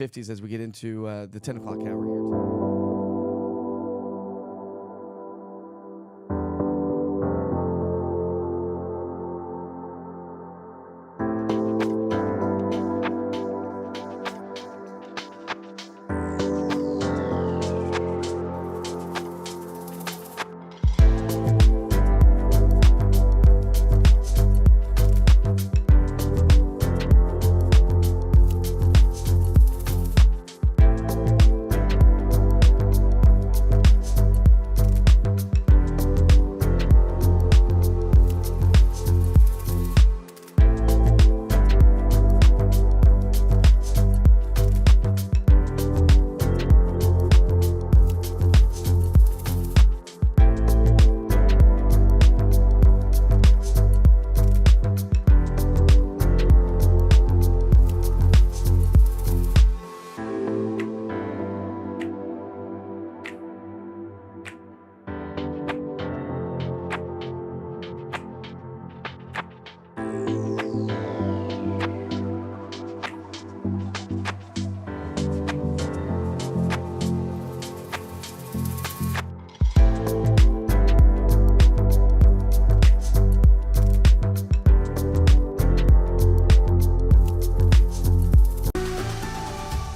50s as we get into the 10 o'clock hour here.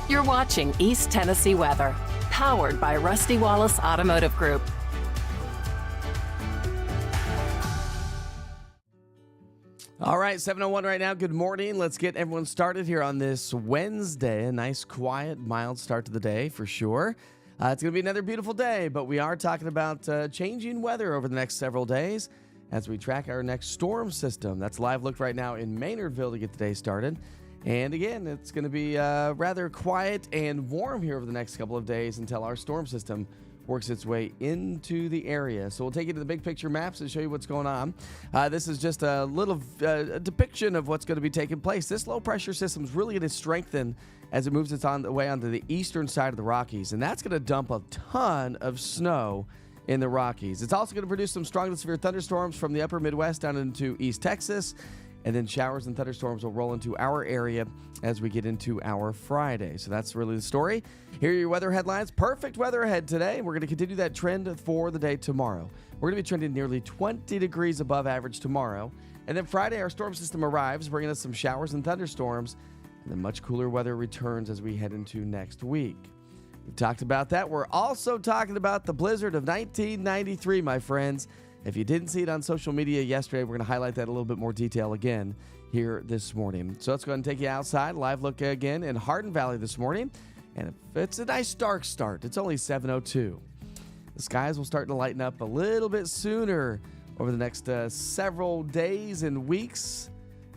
You're watching East Tennessee weather, powered by Rusty Wallace Automotive Group. All right, 7:01 right now. Good morning. Let's get everyone started here on this Wednesday. A nice, quiet, mild start to the day for sure. It's going to be another beautiful day, but we are talking about changing weather over the next several days as we track our next storm system. That's a live look right now in Maynardville to get the day started. And again, it's going to be rather quiet and warm here over the next couple of days until our storm system works its way into the area. So we'll take you to the big picture maps and show you what's going on. This is just a little depiction of what's going to be taking place. This low pressure system is really going to strengthen as it moves its way onto the eastern side of the Rockies. And that's going to dump a ton of snow in the Rockies. It's also going to produce some strong to severe thunderstorms from the upper Midwest down into East Texas. And then showers and thunderstorms will roll into our area as we get into our Friday. So that's really the story. Here are your weather headlines. Perfect weather ahead today. We're going to continue that trend for the day tomorrow. We're going to be trending nearly 20 degrees above average tomorrow. And then Friday, our storm system arrives, bringing us some showers and thunderstorms. And then much cooler weather returns as we head into next week. We've talked about that. We're also talking about the blizzard of 1993, my friends. If you didn't see it on social media yesterday, we're going to highlight that in a little bit more detail again here this morning. So let's go ahead and take you outside. Live look again in Hardin Valley this morning. And it's a nice dark start. It's only 7:02. The skies will start to lighten up a little bit sooner over the next several days and weeks.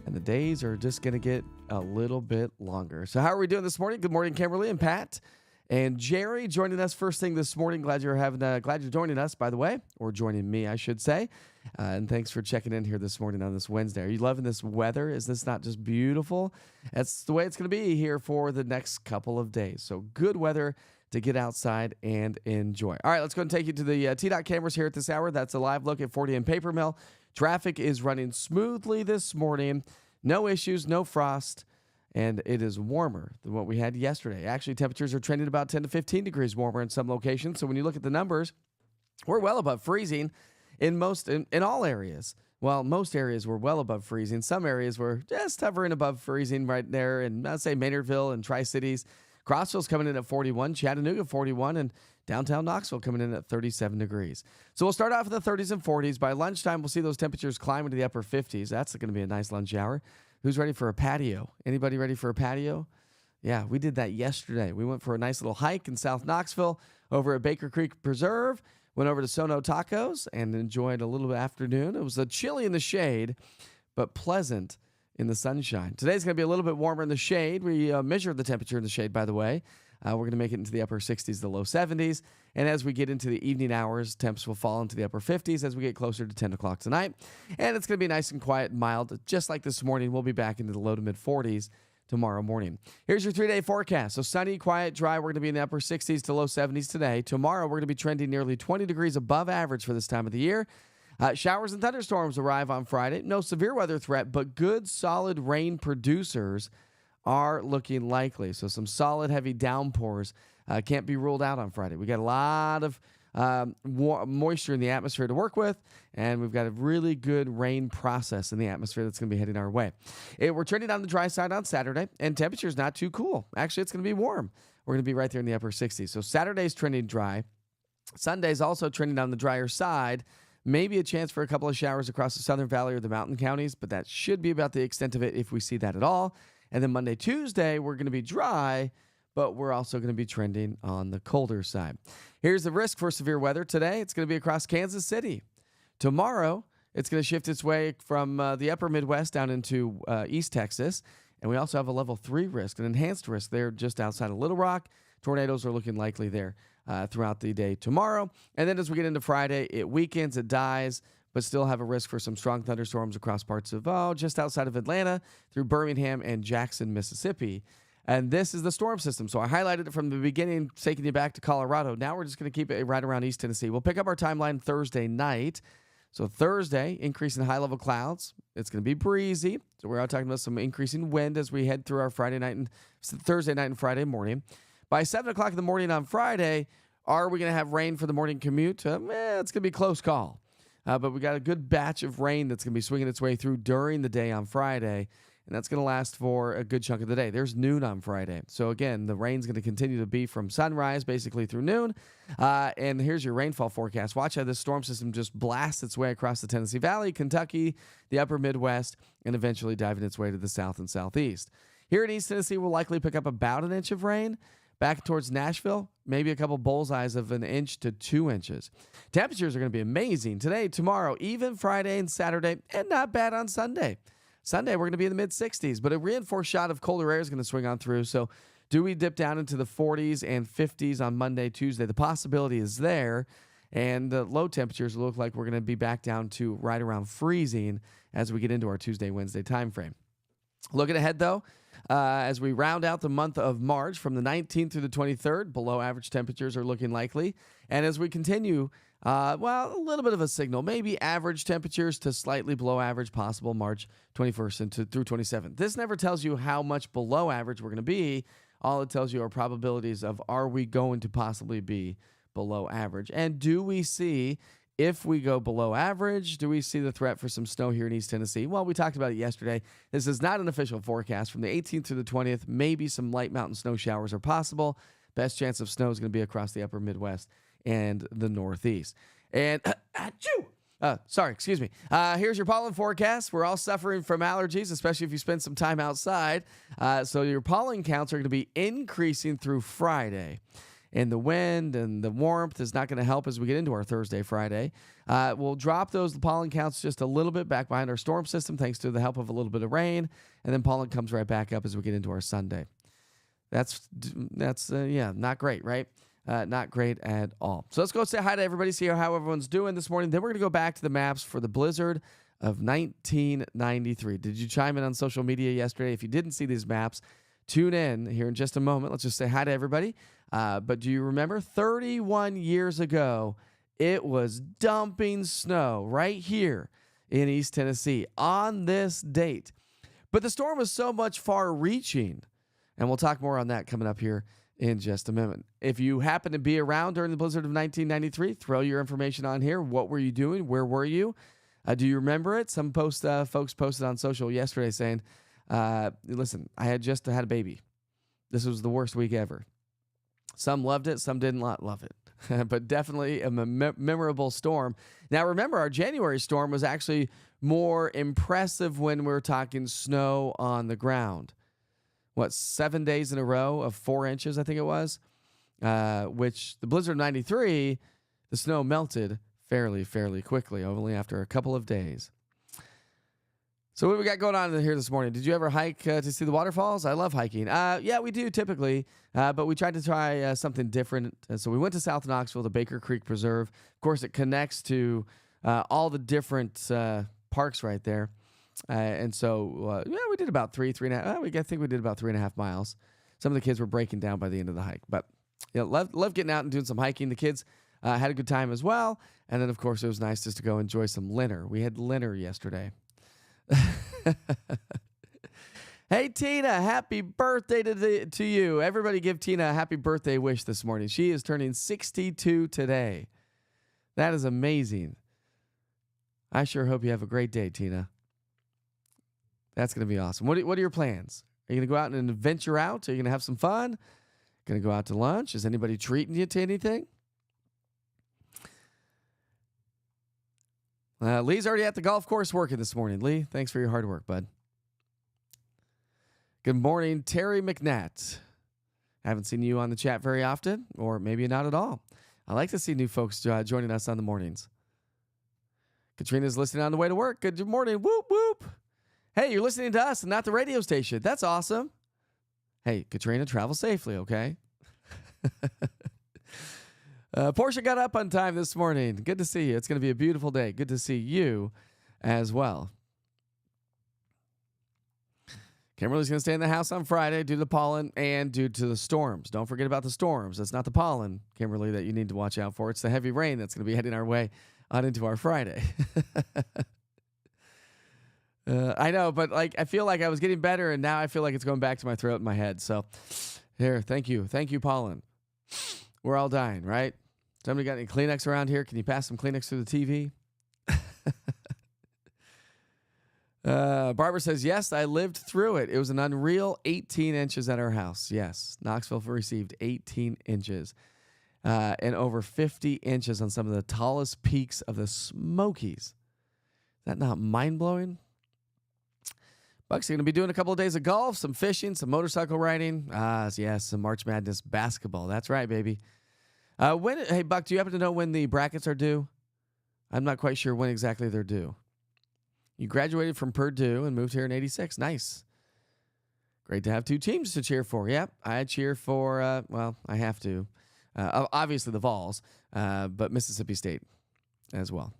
And the days are just going to get a little bit longer. So how are we doing this morning? Good morning, Kimberly and Pat. And Jerry joining us first thing this morning. Glad you're joining us, by the way, or joining me, I should say. And thanks for checking in here this morning on this Wednesday. Are you loving this weather? Is this not just beautiful? That's the way it's going to be here for the next couple of days. So good weather to get outside and enjoy. All right, let's go and take you to the T-Dot cameras here at this hour. That's a live look at 40 and Paper Mill. Traffic is running smoothly this morning. No issues, no frost. And it is warmer than what we had yesterday. Actually, temperatures are trending about 10 to 15 degrees warmer in some locations. So when you look at the numbers, we're well above freezing in all areas. Well, most areas were well above freezing. Some areas were just hovering above freezing right there. And I'd say Maynardville and Tri-Cities. Crossville's coming in at 41, Chattanooga 41, and downtown Knoxville coming in at 37 degrees. So we'll start off in the 30s and 40s. By lunchtime, we'll see those temperatures climb into the upper 50s. That's going to be a nice lunch hour. Who's ready for a patio? Anybody ready for a patio? Yeah, we did that yesterday. We went for a nice little hike in South Knoxville over at Baker Creek Preserve, went over to Sono Tacos, and enjoyed a little afternoon. It was chilly in the shade, but pleasant in the sunshine. Today's going to be a little bit warmer in the shade. We measured the temperature in the shade, by the way. We're going to make it into the upper 60s, the low 70s. And as we get into the evening hours, temps will fall into the upper 50s as we get closer to 10 o'clock tonight. And it's going to be nice and quiet and mild. Just like this morning, we'll be back into the low to mid 40s tomorrow morning. Here's your 3-day forecast. So sunny, quiet, dry. We're going to be in the upper 60s to low 70s today. Tomorrow, we're going to be trending nearly 20 degrees above average for this time of the year. Showers and thunderstorms arrive on Friday. No severe weather threat, but good, solid rain producers are looking likely. So some solid heavy downpours can't be ruled out on Friday. We got a lot of moisture in the atmosphere to work with, and we've got a really good rain process in the atmosphere that's going to be heading our way. We're trending on the dry side on Saturday, and temperature's not too cool. Actually, it's going to be warm. We're going to be right there in the upper 60s. So Saturday's trending dry. Sunday's also trending on the drier side. Maybe a chance for a couple of showers across the Southern Valley or the mountain counties, but that should be about the extent of it if we see that at all. And then Monday, Tuesday, we're going to be dry, but we're also going to be trending on the colder side. Here's the risk for severe weather today. It's going to be across Kansas City. Tomorrow, it's going to shift its way from the upper Midwest down into East Texas. And we also have a level 3 risk, an enhanced risk there just outside of Little Rock. Tornadoes are looking likely there throughout the day tomorrow. And then as we get into Friday, it weakens, it dies, but still have a risk for some strong thunderstorms across parts of, just outside of Atlanta through Birmingham and Jackson, Mississippi. And this is the storm system. So I highlighted it from the beginning, taking you back to Colorado. Now we're just going to keep it right around East Tennessee. We'll pick up our timeline Thursday night. So Thursday, increase in high-level clouds. It's going to be breezy. So we're out talking about some increasing wind as we head through our Thursday night and Friday morning. By 7 o'clock in the morning on Friday, are we going to have rain for the morning commute? It's going to be a close call. But we got a good batch of rain that's going to be swinging its way through during the day on Friday, and that's going to last for a good chunk of the day. There's noon on Friday. So, again, the rain's going to continue to be from sunrise basically through noon. And here's your rainfall forecast. Watch how this storm system just blasts its way across the Tennessee Valley, Kentucky, the upper Midwest, and eventually diving its way to the south and southeast. Here in East Tennessee, we'll likely pick up about an inch of rain. Back towards Nashville, maybe a couple bullseyes of an inch to 2 inches. Temperatures are going to be amazing today, tomorrow, even Friday and Saturday, and not bad on Sunday. Sunday, we're going to be in the mid-60s, but a reinforced shot of colder air is going to swing on through. So do we dip down into the 40s and 50s on Monday, Tuesday? The possibility is there, and the low temperatures look like we're going to be back down to right around freezing as we get into our Tuesday, Wednesday timeframe. Looking ahead, though, as we round out the month of March from the 19th through the 23rd, below average temperatures are looking likely. And as we continue, a little bit of a signal, maybe average temperatures to slightly below average, possible March 21st through 27th. This never tells you how much below average we're going to be. All it tells you are probabilities of are we going to possibly be below average. And do we see, if we go below average, do we see the threat for some snow here in East Tennessee? Well, we talked about it yesterday. This is not an official forecast. From the 18th to the 20th, maybe some light mountain snow showers are possible. Best chance of snow is going to be across the upper Midwest and the Northeast. And, here's your pollen forecast. We're all suffering from allergies, especially if you spend some time outside. So your pollen counts are going to be increasing through Friday. And the wind and the warmth is not going to help as we get into our Thursday, Friday. We'll drop those pollen counts just a little bit back behind our storm system thanks to the help of a little bit of rain. And then pollen comes right back up as we get into our Sunday. That's not great, right? Not great at all. So let's go say hi to everybody, see how everyone's doing this morning. Then we're going to go back to the maps for the blizzard of 1993. Did you chime in on social media yesterday? If you didn't see these maps, tune in here in just a moment. Let's just say hi to everybody. But do you remember 31 years ago, it was dumping snow right here in East Tennessee on this date. But the storm was so much far reaching, and we'll talk more on that coming up here in just a minute. If you happen to be around during the blizzard of 1993, throw your information on here. What were you doing? Where were you? Do you remember it? Some folks posted on social yesterday saying, listen, I had just had a baby. This was the worst week ever. Some loved it, some did not love it, but definitely a memorable storm. Now, remember, our January storm was actually more impressive when we're talking snow on the ground. 7 days in a row of 4 inches, I think it was, which the blizzard of 93, the snow melted fairly quickly, only after a couple of days. So what we got going on here this morning? Did you ever hike to see the waterfalls? I love hiking. Yeah, we do typically, but we tried to try something different. So we went to South Knoxville, the Baker Creek Preserve. Of course, it connects to all the different parks right there. And so, we did about three and a half. I think we did about 3.5 miles. Some of the kids were breaking down by the end of the hike, but love getting out and doing some hiking. The kids had a good time as well. And then, of course, it was nice just to go enjoy some Linner. We had Linner yesterday. Hey, Tina, happy birthday to you. Everybody give Tina a happy birthday wish this morning. She is turning 62 today. That is amazing. I sure hope you have a great day, Tina. That's going to be awesome. What are your plans? Are you going to go out and venture out? Are you going to have some fun? Going to go out to lunch? Is anybody treating you to anything? Lee's already at the golf course working this morning. Lee, thanks for your hard work, bud. Good morning, Terry McNatt. Haven't seen you on the chat very often, or maybe not at all. I like to see new folks joining us on the mornings. Katrina's listening on the way to work. Good morning. Whoop, whoop. Hey, you're listening to us and not the radio station. That's awesome. Hey, Katrina, travel safely, okay? Portia got up on time this morning. Good to see you. It's going to be a beautiful day. Good to see you as well. Kimberly's going to stay in the house on Friday due to the pollen and due to the storms. Don't forget about the storms. It's not the pollen, Kimberly, that you need to watch out for. It's the heavy rain that's going to be heading our way on into our Friday. I know, but I feel like I was getting better, and now I feel like it's going back to my throat and my head. So here, thank you. Thank you, pollen. We're all dying, right? Somebody got any Kleenex around here? Can you pass some Kleenex through the TV? Barbara says, yes, I lived through it. It was an unreal 18 inches at our house. Yes, Knoxville received 18 inches and over 50 inches on some of the tallest peaks of the Smokies. Is that not mind-blowing? Buck's going to be doing a couple of days of golf, some fishing, some motorcycle riding. Yes, some March Madness basketball. That's right, baby. Hey, Buck, do you happen to know when the brackets are due? I'm not quite sure when exactly they're due. You graduated from Purdue and moved here in 86. Nice. Great to have two teams to cheer for. Yep, I cheer for, I have to. Obviously the Vols, but Mississippi State as well,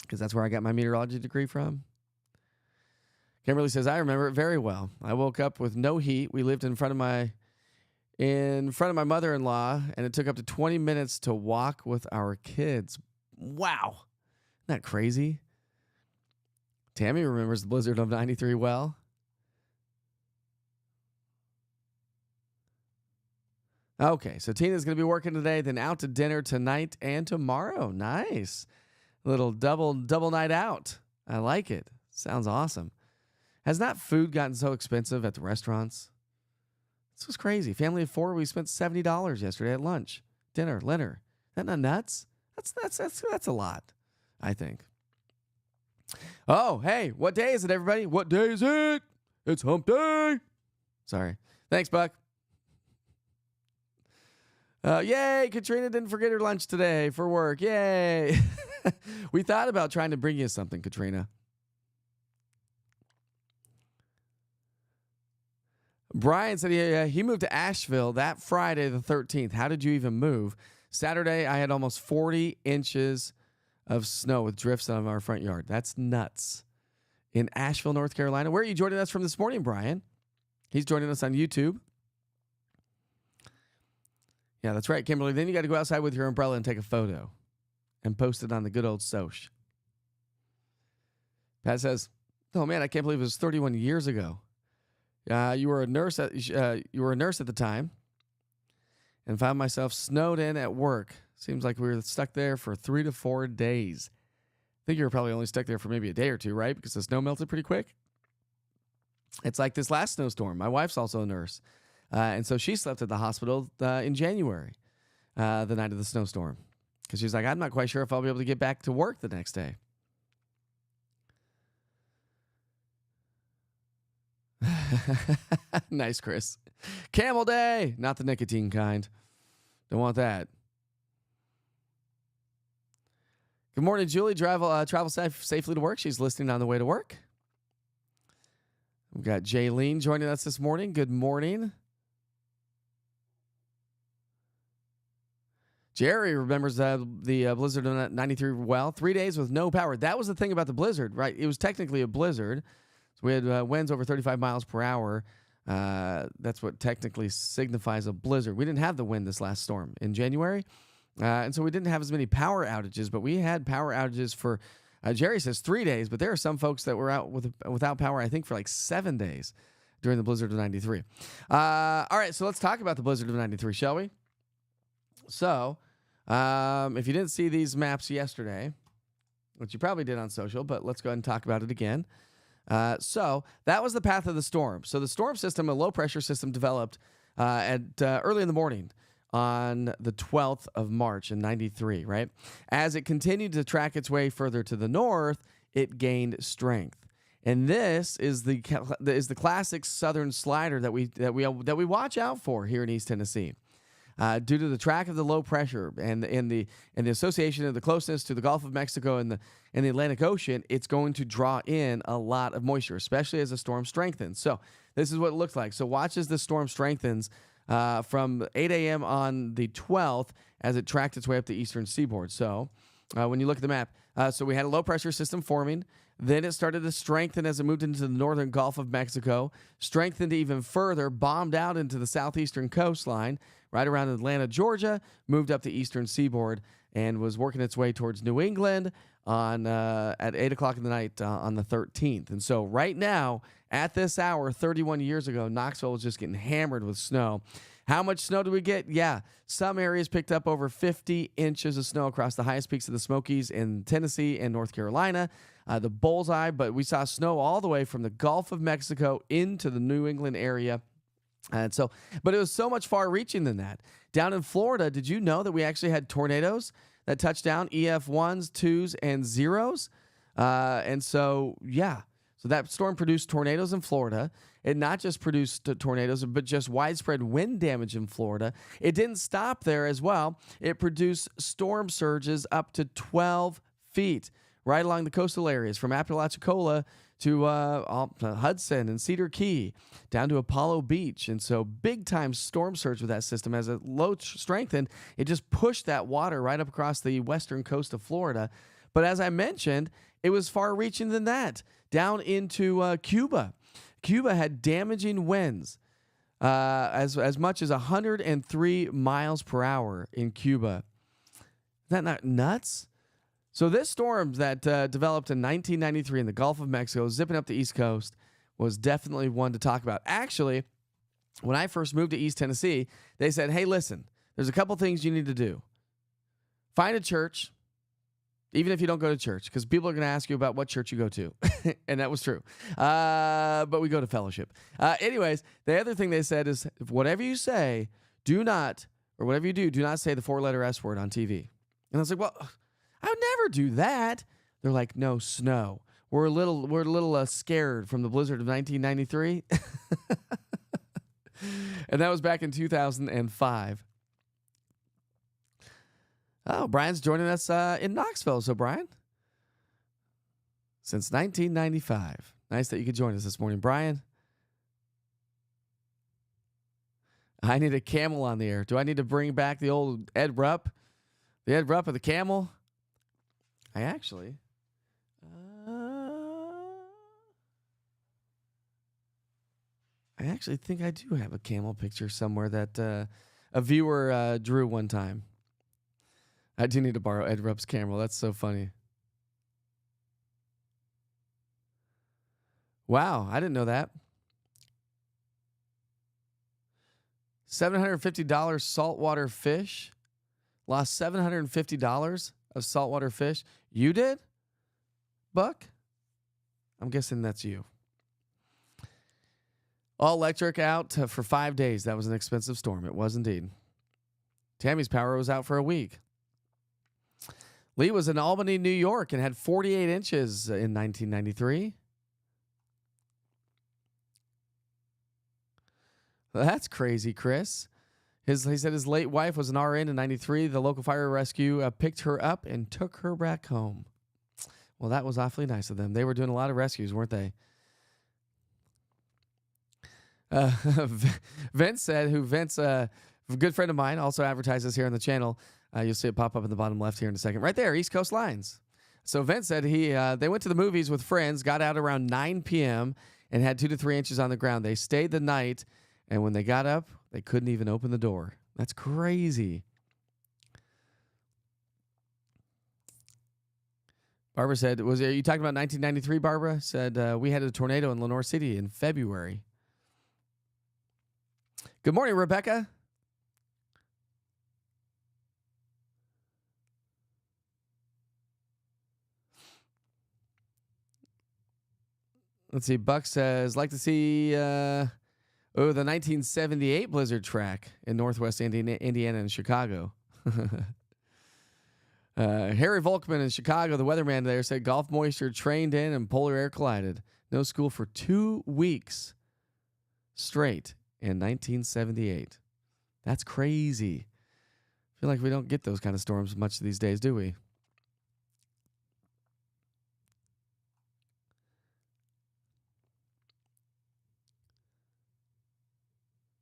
because that's where I got my meteorology degree from. Kimberly says, I remember it very well. I woke up with no heat. We lived in front of my mother-in-law, and it took up to 20 minutes to walk with our kids. Wow. Isn't that crazy? Tammy remembers the blizzard of 93 well. Okay, so Tina's going to be working today, then out to dinner tonight and tomorrow. Nice. Little double night out. I like it. Sounds awesome. Has that food gotten so expensive at the restaurants? This was crazy. Family of four, we spent $70 yesterday at lunch, dinner. Is that not nuts? That's a lot, I think. Oh, hey, what day is it, everybody? What day is it? It's hump day. Sorry. Thanks, Buck. Yay, Katrina didn't forget her lunch today for work. Yay. We thought about trying to bring you something, Katrina. Brian said he moved to Asheville that Friday the 13th. How did you even move? Saturday, I had almost 40 inches of snow with drifts on our front yard. That's nuts. In Asheville, North Carolina. Where are you joining us from this morning, Brian? He's joining us on YouTube. Yeah, that's right, Kimberly. Then you got to go outside with your umbrella and take a photo and post it on the good old Soch. Pat says, oh, man, I can't believe it was 31 years ago. You were a nurse at the time and found myself snowed in at work. Seems like we were stuck there for 3 to 4 days. I think you were probably only stuck there for maybe a day or two, right? Because the snow melted pretty quick. It's like this last snowstorm. My wife's also a nurse. And so she slept at the hospital in January, the night of the snowstorm. Because she's like, I'm not quite sure if I'll be able to get back to work the next day. Nice, Chris. Camel Day, not the nicotine kind. Don't want that. Good morning, Julie. Travel safely to work. She's listening on the way to work. We've got Jaylene joining us this morning. Good morning. Jerry remembers the blizzard of 93 well. 3 days with no power. That was the thing about the blizzard, right? It was technically a blizzard. So we had winds over 35 miles per hour. That's what technically signifies a blizzard. We didn't have the wind this last storm in January. And so we didn't have as many power outages, but we had power outages for, Jerry says 3 days, but there are some folks that were out without power, I think, for like 7 days. during the blizzard of 93. All right, so let's talk about the blizzard of 93, shall we? So, if you didn't see these maps yesterday, which you probably did on social, but let's go ahead and talk about it again. So that was the path of the storm. So the storm system, a low pressure system, developed at early in the morning on the 12th of March in 93, right? As it continued to track its way further to the north, it gained strength. And this is the classic southern slider that we watch out for here in East Tennessee. Due to the track of the low pressure and the association of the closeness to the Gulf of Mexico and the Atlantic Ocean, it's going to draw in a lot of moisture, especially as the storm strengthens. So this is what it looks like. So watch as the storm strengthens from 8 a.m. on the 12th as it tracked its way up the eastern seaboard. So when you look at the map, so we had a low pressure system forming. Then it started to strengthen as it moved into the northern Gulf of Mexico, strengthened even further, bombed out into the southeastern coastline, right around Atlanta, Georgia, moved up the eastern seaboard, and was working its way towards New England at 8 o'clock in the night on the 13th. And so right now, at this hour, 31 years ago, Knoxville was just getting hammered with snow. How much snow did we get? Yeah, some areas picked up over 50 inches of snow across the highest peaks of the Smokies in Tennessee and North Carolina. The bullseye, but we saw snow all the way from the Gulf of Mexico into the New England area. And so, but it was so much far reaching than that. Down in Florida, did you know that we actually had tornadoes that touched down EF1s, 2s, and 0s? And so, yeah. So that storm produced tornadoes in Florida. It not just produced tornadoes, but just widespread wind damage in Florida. It didn't stop there as well. It produced storm surges up to 12 feet right along the coastal areas from Apalachicola to Hudson and Cedar Key down to Apollo Beach. And so big time storm surge with that system. As it low strengthened, it just pushed that water right up across the western coast of Florida. But as I mentioned, it was far reaching than that, down into Cuba. Cuba had damaging winds as much as 103 miles per hour in Cuba. Is that not nuts? So this storm that developed in 1993 in the Gulf of Mexico, zipping up the East Coast, was definitely one to talk about. Actually, when I first moved to East Tennessee, they said, hey, listen, there's a couple things you need to do. Find a church, even if you don't go to church, because people are going to ask you about what church you go to. And that was true. But we go to fellowship. Anyways, the other thing they said is, whatever you say, do not say the four-letter S word on TV. And I was like, well, I would never do that. They're like, no, snow. We're a little scared from the blizzard of 1993. And that was back in 2005. Oh, Brian's joining us in Knoxville. So, Brian, since 1995. Nice that you could join us this morning, Brian. I need a camel on the air. Do I need to bring back the old Ed Rupp? The Ed Rupp of the camel? I actually think I do have a camel picture somewhere that a viewer drew one time. I do need to borrow Ed Rupp's camera. That's so funny. Wow, I didn't know that. $750 saltwater fish. Lost $750 of saltwater fish. You did? Buck? I'm guessing that's you. All electric out for 5 days. That was an expensive storm. It was indeed. Tammy's power was out for a week. Lee was in Albany, New York, and had 48 inches in 1993. Well, that's crazy, Chris. He said his late wife was an RN in 93. The local fire rescue picked her up and took her back home. Well, that was awfully nice of them. They were doing a lot of rescues, weren't they? Vince, a good friend of mine, also advertises here on the channel. You'll see it pop up in the bottom left here in a second. Right there, East Coast Lines. So Vince said they went to the movies with friends, got out around 9 p.m., and had 2 to 3 inches on the ground. They stayed the night, and when they got up, they couldn't even open the door. That's crazy. Barbara said, are you talking about 1993, Barbara? Said, we had a tornado in Lenore City in February. Good morning, Rebecca. Let's see. Buck says, like to see the 1978 Blizzard track in Northwest Indiana and Chicago. Harry Volkman in Chicago, the weatherman there, said Gulf moisture trained in and polar air collided. No school for 2 weeks straight in 1978. That's crazy. I feel like we don't get those kind of storms much these days, do we?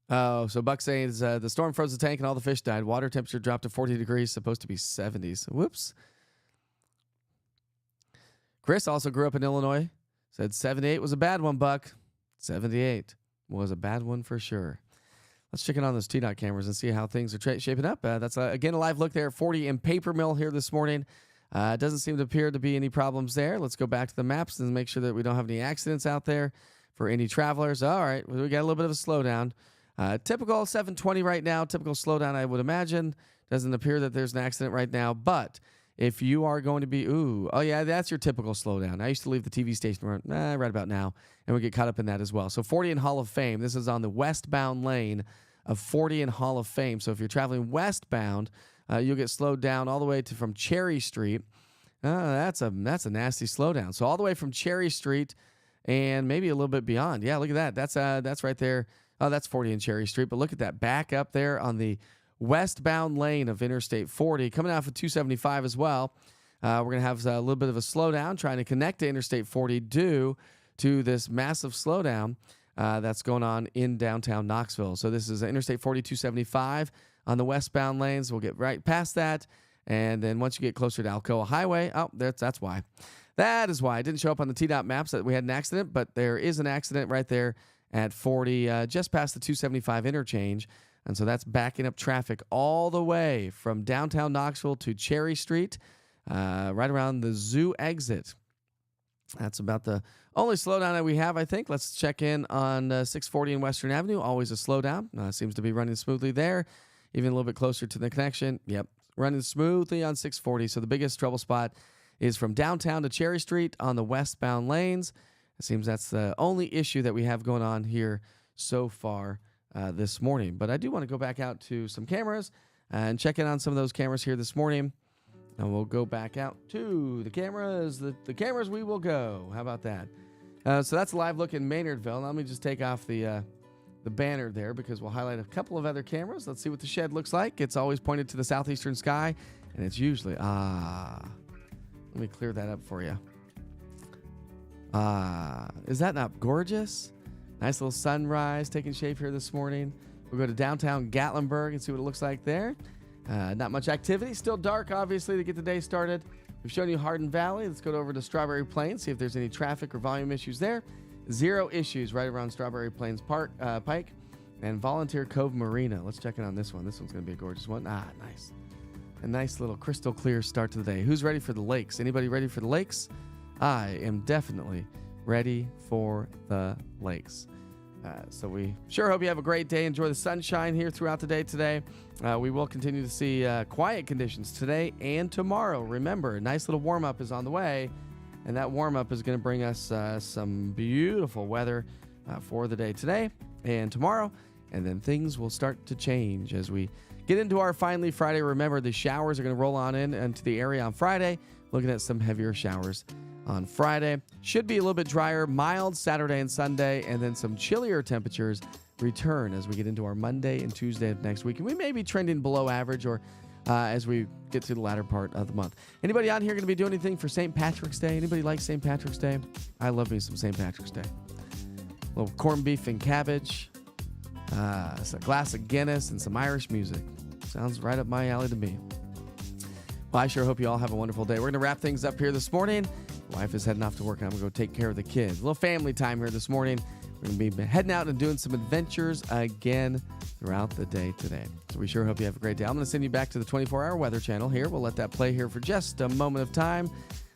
Oh, so Buck saying the storm froze the tank and all the fish died. Water temperature dropped to 40 degrees, supposed to be 70s. Whoops. Chris also grew up in Illinois. Said 78 was a bad one, Buck. 78 was a bad one for sure. Let's check in on those TDOT cameras and see how things are shaping up. That's, again, a live look there at 40 in Paper Mill here this morning. Doesn't seem to appear to be any problems there. Let's go back to the maps and make sure that we don't have any accidents out there for any travelers. All right, we got a little bit of a slowdown. Typical 720 right now. Typical slowdown, I would imagine. Doesn't appear that there's an accident right now. But if you are going to be, that's your typical slowdown. I used to leave the TV station right about now, and we get caught up in that as well. So 40 in Hall of Fame. This is on the westbound lane of 40 in Hall of Fame. So if you're traveling westbound, you'll get slowed down all the way to from Cherry Street. That's a nasty slowdown. So all the way from Cherry Street and maybe a little bit beyond. Yeah, look at that. That's right there. Oh, that's 40 in Cherry Street. But look at that back up there on the westbound lane of Interstate 40. Coming out for 275 as well. We're going to have a little bit of a slowdown trying to connect to Interstate 40 due to this massive slowdown that's going on in downtown Knoxville. So this is Interstate 40, 275 on the westbound lanes. We'll get right past that. And then once you get closer to Alcoa Highway, that's why. That is why. It didn't show up on the TDOT maps that we had an accident, but there is an accident right there at 40, just past the 275 interchange. And so that's backing up traffic all the way from downtown Knoxville to Cherry Street, right around the zoo exit. That's about the only slowdown that we have, I think. Let's check in on 640 and Western Avenue. Always a slowdown. Seems to be running smoothly there. Even a little bit closer to the connection. Yep, running smoothly on 640. So the biggest trouble spot is from downtown to Cherry Street on the westbound lanes. It seems that's the only issue that we have going on here so far this morning. But I do want to go back out to some cameras and check in on some of those cameras here this morning. And we'll go back out to the cameras. The cameras we will go. How about that? So that's a live look in Maynardville. Now let me just take off the banner there because we'll highlight a couple of other cameras. Let's see what the shed looks like. It's always pointed to the southeastern sky, and it's usually, let me clear that up for you. Is that not gorgeous? Nice little sunrise taking shape here this morning. We'll go to downtown Gatlinburg and see what it looks like there. Not much activity. Still dark, obviously, to get the day started. We've shown you Hardin Valley. Let's go over to Strawberry Plains, see if there's any traffic or volume issues there. 0 issues right around Strawberry Plains Pike and Volunteer Cove Marina. Let's check in on this one. This one's going to be a gorgeous one. Nice. A nice little crystal clear start to the day. Who's ready for the lakes? Anybody ready for the lakes? I am definitely ready for the lakes. So we sure hope you have a great day. Enjoy the sunshine here throughout the day today. We will continue to see quiet conditions today and tomorrow. Remember, a nice little warm-up is on the way, and that warm-up is going to bring us some beautiful weather for the day today and tomorrow, and then things will start to change as we get into our Finally Friday. Remember, the showers are going to roll on into the area on Friday. Looking at some heavier showers on Friday. Should be a little bit drier, mild Saturday and Sunday, and then some chillier temperatures return as we get into our Monday and Tuesday of next week. And we may be trending below average or as we get to the latter part of the month. Anybody out here going to be doing anything for St. Patrick's Day? Anybody like St. Patrick's Day? I love me some St. Patrick's Day. A little corned beef and cabbage, a glass of Guinness, and some Irish music. Sounds right up my alley to me. Well, I sure hope you all have a wonderful day. We're going to wrap things up here this morning. Wife is heading off to work, and I'm going to go take care of the kids. A little family time here this morning. We're going to be heading out and doing some adventures again throughout the day today. So we sure hope you have a great day. I'm going to send you back to the 24-hour Weather Channel here. We'll let that play here for just a moment of time.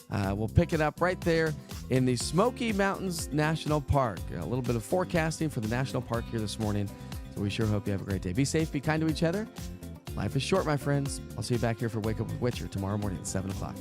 We'll pick it up right there in the Smoky Mountains National Park. A little bit of forecasting for the national park here this morning. So we sure hope you have a great day. Be safe, be kind to each other. Life is short, my friends. I'll see you back here for Wake Up with Witcher tomorrow morning at 7 o'clock.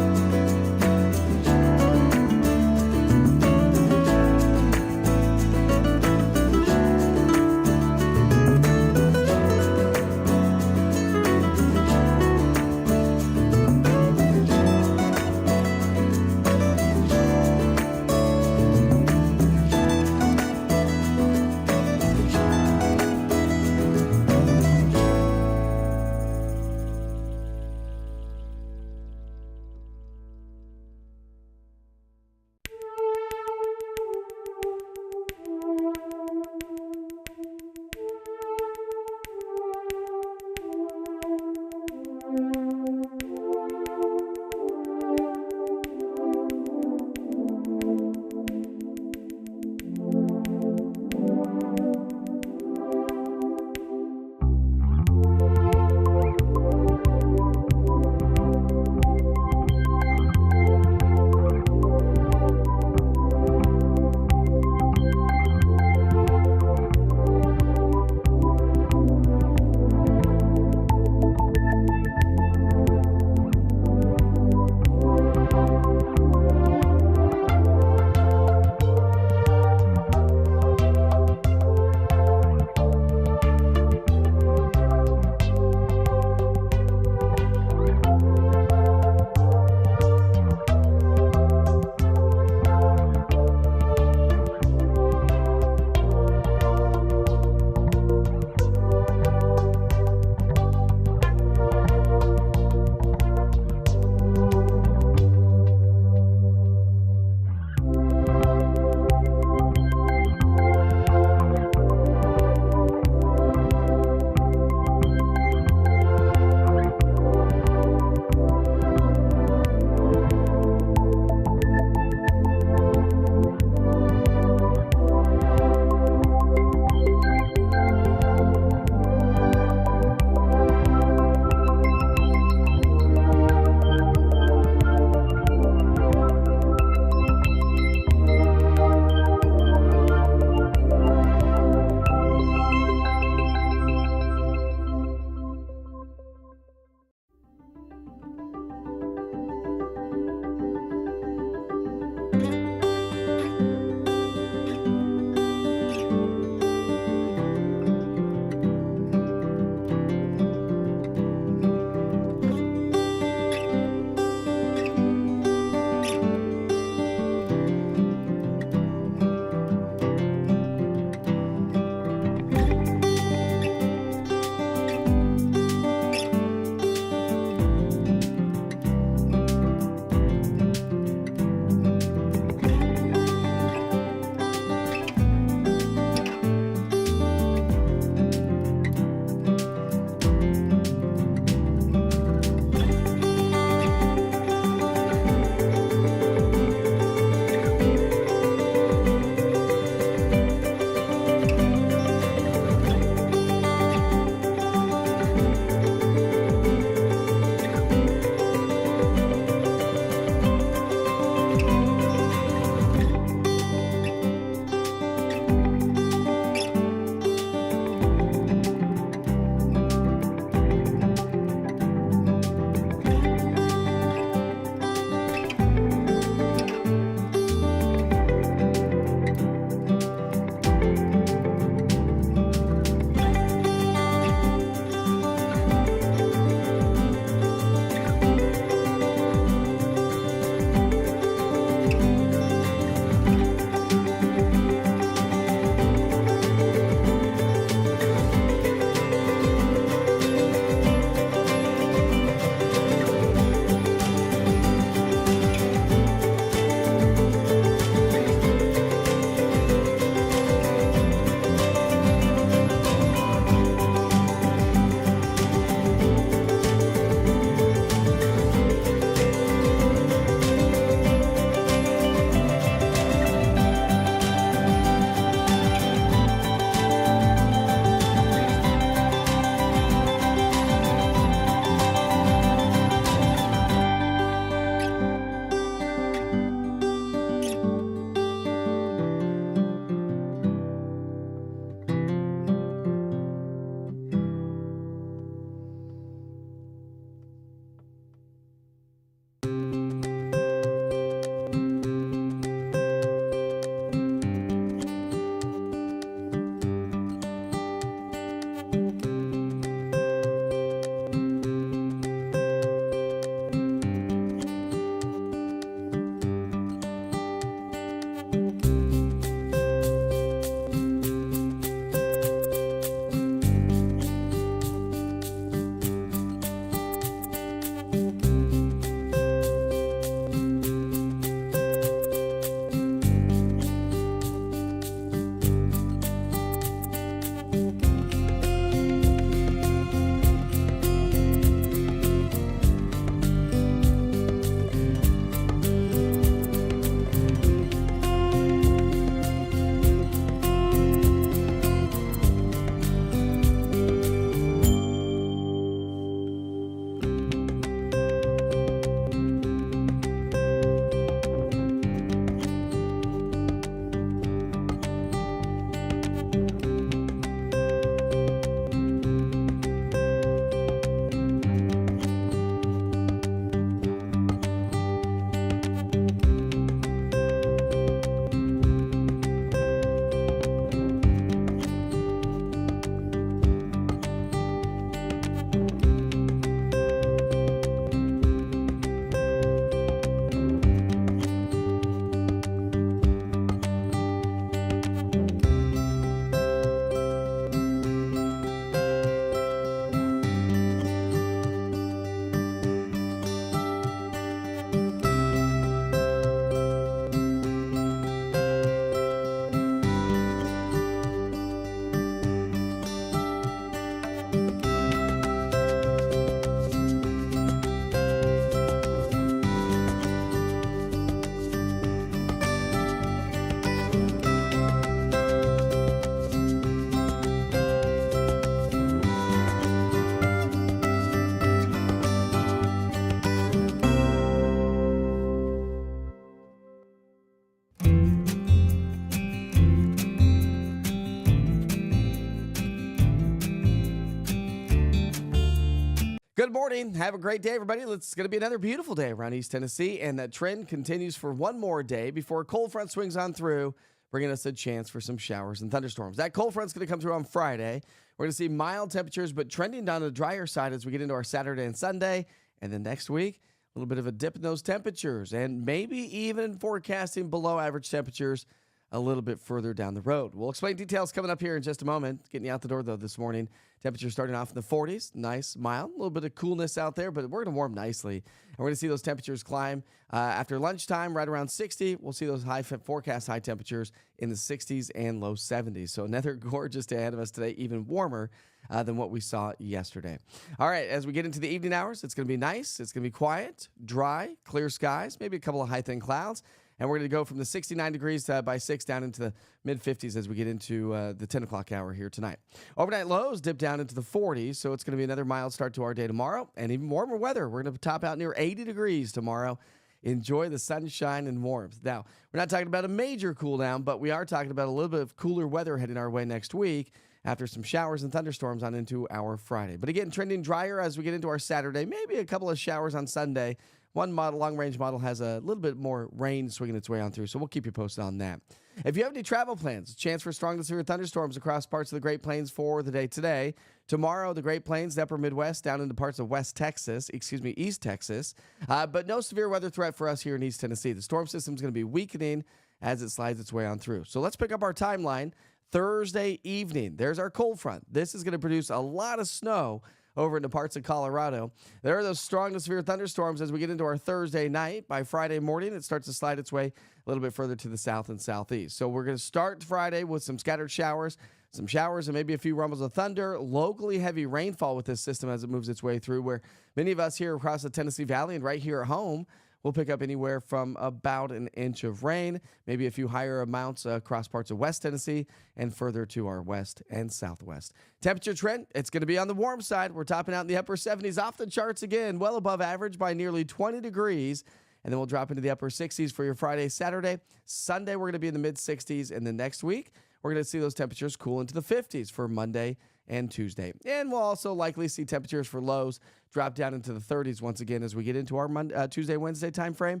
Good morning. Have a great day, everybody. It's going to be another beautiful day around East Tennessee, and that trend continues for one more day before a cold front swings on through, bringing us a chance for some showers and thunderstorms. That cold front's going to come through on Friday. We're going to see mild temperatures, but trending down the drier side as we get into our Saturday and Sunday. And then next week, a little bit of a dip in those temperatures, and maybe even forecasting below average temperatures a little bit further down the road. We'll explain details coming up here in just a moment. Getting you out the door, though, this morning. Temperature starting off in the 40s. Nice, mild. A little bit of coolness out there, but we're going to warm nicely. And we're going to see those temperatures climb after lunchtime, right around 60. We'll see those forecast high temperatures in the 60s and low 70s. So another gorgeous day ahead of us today, even warmer than what we saw yesterday. All right, as we get into the evening hours, it's going to be nice. It's going to be quiet, dry, clear skies, maybe a couple of high, thin clouds. And we're going to go from the 69 degrees by 6 down into the mid-50s as we get into the 10 o'clock hour here tonight. Overnight lows dip down into the 40s, so it's going to be another mild start to our day tomorrow. And even warmer weather. We're going to top out near 80 degrees tomorrow. Enjoy the sunshine and warmth. Now, we're not talking about a major cool down, but we are talking about a little bit of cooler weather heading our way next week after some showers and thunderstorms on into our Friday. But again, trending drier as we get into our Saturday. Maybe a couple of showers on Sunday. One model, long-range model, has a little bit more rain swinging its way on through, so we'll keep you posted on that. If you have any travel plans, a chance for strong to severe thunderstorms across parts of the Great Plains for the day today. Tomorrow, the Great Plains, the upper Midwest, down into parts of East Texas. But no severe weather threat for us here in East Tennessee. The storm system is going to be weakening as it slides its way on through. So let's pick up our timeline. Thursday evening, there's our cold front. This is going to produce a lot of snow over into parts of Colorado. There are those strong to severe thunderstorms as we get into our Thursday night. By Friday morning, it starts to slide its way a little bit further to the south and southeast. So we're going to start Friday with some scattered showers, and maybe a few rumbles of thunder, locally heavy rainfall with this system as it moves its way through, where many of us here across the Tennessee Valley and right here at home will pick up anywhere from about an inch of rain, maybe a few higher amounts across parts of West Tennessee and further to our west and southwest. Temperature trend, it's going to be on the warm side. We're topping out in the upper 70s, off the charts again, well above average by nearly 20 degrees. And then we'll drop into the upper 60s for your Friday, Saturday. Sunday, we're going to be in the mid-60s. And then next week, we're going to see those temperatures cool into the 50s for Monday and Tuesday. And we'll also likely see temperatures for lows drop down into the 30s once again as we get into our Tuesday, Wednesday time frame.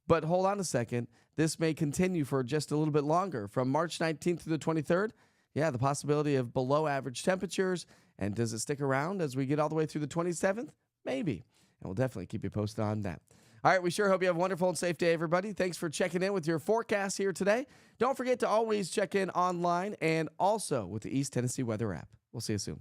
But hold on a second. This may continue for just a little bit longer. From March 19th through the 23rd, the possibility of below average temperatures. And does it stick around as we get all the way through the 27th? Maybe. And we'll definitely keep you posted on that. All right, we sure hope you have a wonderful and safe day, everybody. Thanks for checking in with your forecast here today. Don't forget to always check in online and also with the East Tennessee Weather app. We'll see you soon.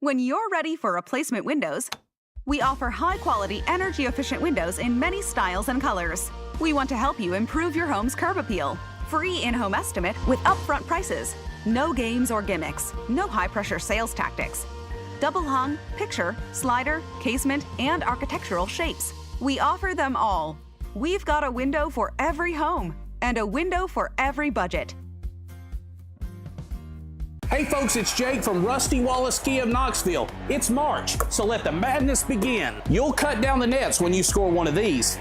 When you're ready for replacement windows, we offer high-quality, energy-efficient windows in many styles and colors. We want to help you improve your home's curb appeal. Free in-home estimate with upfront prices. No games or gimmicks. No high-pressure sales tactics. Double hung, picture, slider, casement, and architectural shapes. We offer them all. We've got a window for every home and a window for every budget. Hey folks, it's Jake from Rusty Wallace Kia of Knoxville. It's March, so let the madness begin. You'll cut down the nets when you score one of these.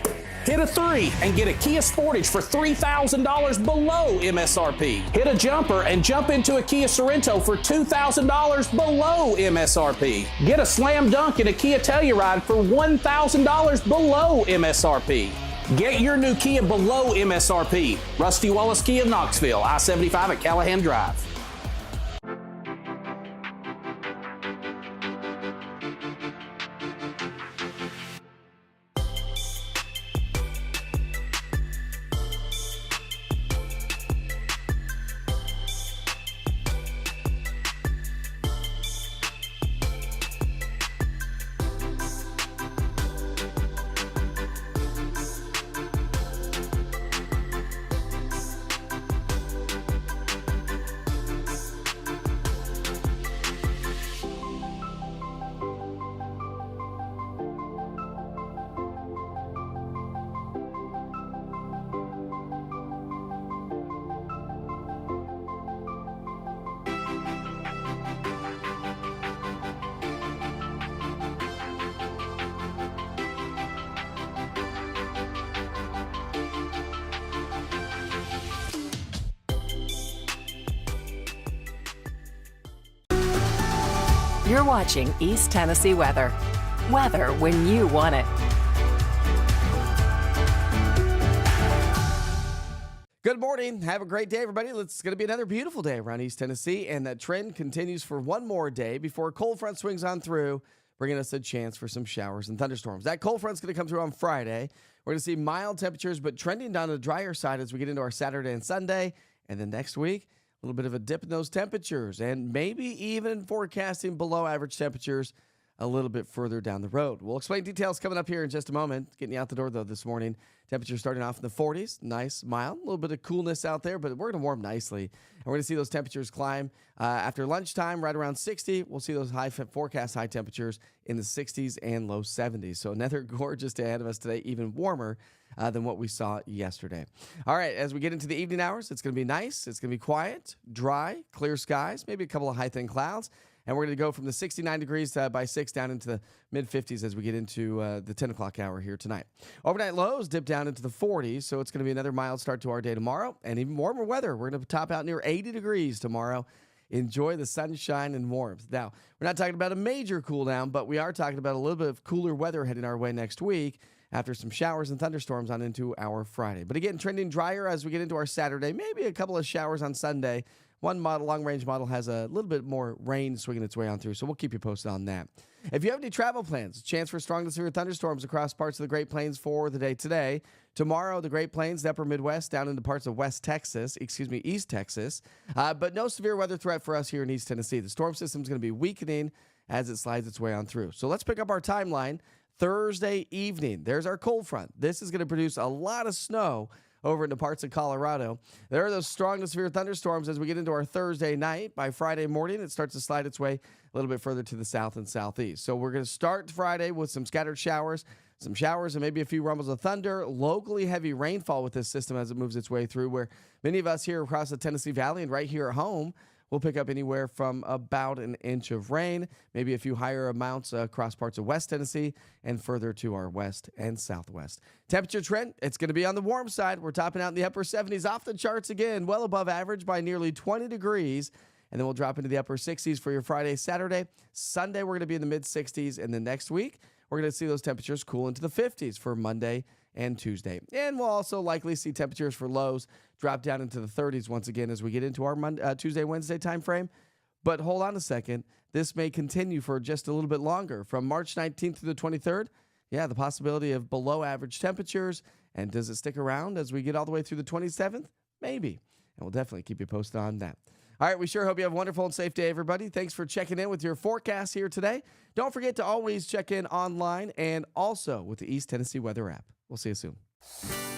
Hit a 3 and get a Kia Sportage for $3,000 below MSRP. Hit a jumper and jump into a Kia Sorento for $2,000 below MSRP. Get a slam dunk in a Kia Telluride for $1,000 below MSRP. Get your new Kia below MSRP. Rusty Wallace Kia of Knoxville, I-75 at Callahan Drive. You're watching East Tennessee Weather. Weather when you want it. Good morning. Have a great day, everybody. It's going to be another beautiful day around East Tennessee, and that trend continues for one more day before a cold front swings on through, bringing us a chance for some showers and thunderstorms. That cold front's going to come through on Friday. We're going to see mild temperatures, but trending down the drier side as we get into our Saturday and Sunday. And then next week, a little bit of a dip in those temperatures, and maybe even forecasting below average temperatures a little bit further down the road. We'll explain details coming up here in just a moment. Getting you out the door, though, this morning. Temperature starting off in the 40s. Nice, mild. A little bit of coolness out there, but we're going to warm nicely. And we're going to see those temperatures climb after lunchtime, right around 60. We'll see those forecast high temperatures in the 60s and low 70s. So another gorgeous day ahead of us today, even warmer than what we saw yesterday. All right, as we get into the evening hours, it's going to be nice. It's going to be quiet, dry, clear skies, maybe a couple of high, thin clouds. And we're going to go from the 69 degrees by 6 down into the mid-50s as we get into the 10 o'clock hour here tonight. Overnight lows dip down into the 40s, so it's going to be another mild start to our day tomorrow. And even warmer weather. We're going to top out near 80 degrees tomorrow. Enjoy the sunshine and warmth. Now, we're not talking about a major cool down, but we are talking about a little bit of cooler weather heading our way next week after some showers and thunderstorms on into our Friday. But again, trending drier as we get into our Saturday. Maybe a couple of showers on Sunday. One model, long-range model, has a little bit more rain swinging its way on through, so we'll keep you posted on that. If you have any travel plans, chance for strong to severe thunderstorms across parts of the Great Plains for the day today. Tomorrow, the Great Plains, the upper Midwest, down into parts of East Texas, but no severe weather threat for us here in East Tennessee. The storm system is going to be weakening as it slides its way on through. So let's pick up our timeline. Thursday evening, there's our cold front. This is going to produce a lot of snow over into parts of Colorado. There are those strong to severe thunderstorms as we get into our Thursday night. By Friday morning, it starts to slide its way a little bit further to the south and southeast. So we're going to start Friday with some scattered showers, and maybe a few rumbles of thunder, locally heavy rainfall with this system as it moves its way through, where many of us here across the Tennessee Valley and right here at home will pick up anywhere from about an inch of rain, maybe a few higher amounts across parts of West Tennessee and further to our west and southwest. Temperature trend, it's going to be on the warm side. We're topping out in the upper 70s, off the charts again, well above average by nearly 20 degrees. And then we'll drop into the upper 60s for your Friday, Saturday. Sunday, we're going to be in the mid-60s. And then next week, we're going to see those temperatures cool into the 50s for Monday and Tuesday. And we'll also likely see temperatures for lows drop down into the 30s once again as we get into our Tuesday, Wednesday time frame. But hold on a second. This may continue for just a little bit longer. From March 19th to the 23rd, the possibility of below average temperatures. And does it stick around as we get all the way through the 27th? Maybe. And we'll definitely keep you posted on that. All right, we sure hope you have a wonderful and safe day, everybody. Thanks for checking in with your forecast here today. Don't forget to always check in online and also with the East Tennessee Weather app. We'll see you soon.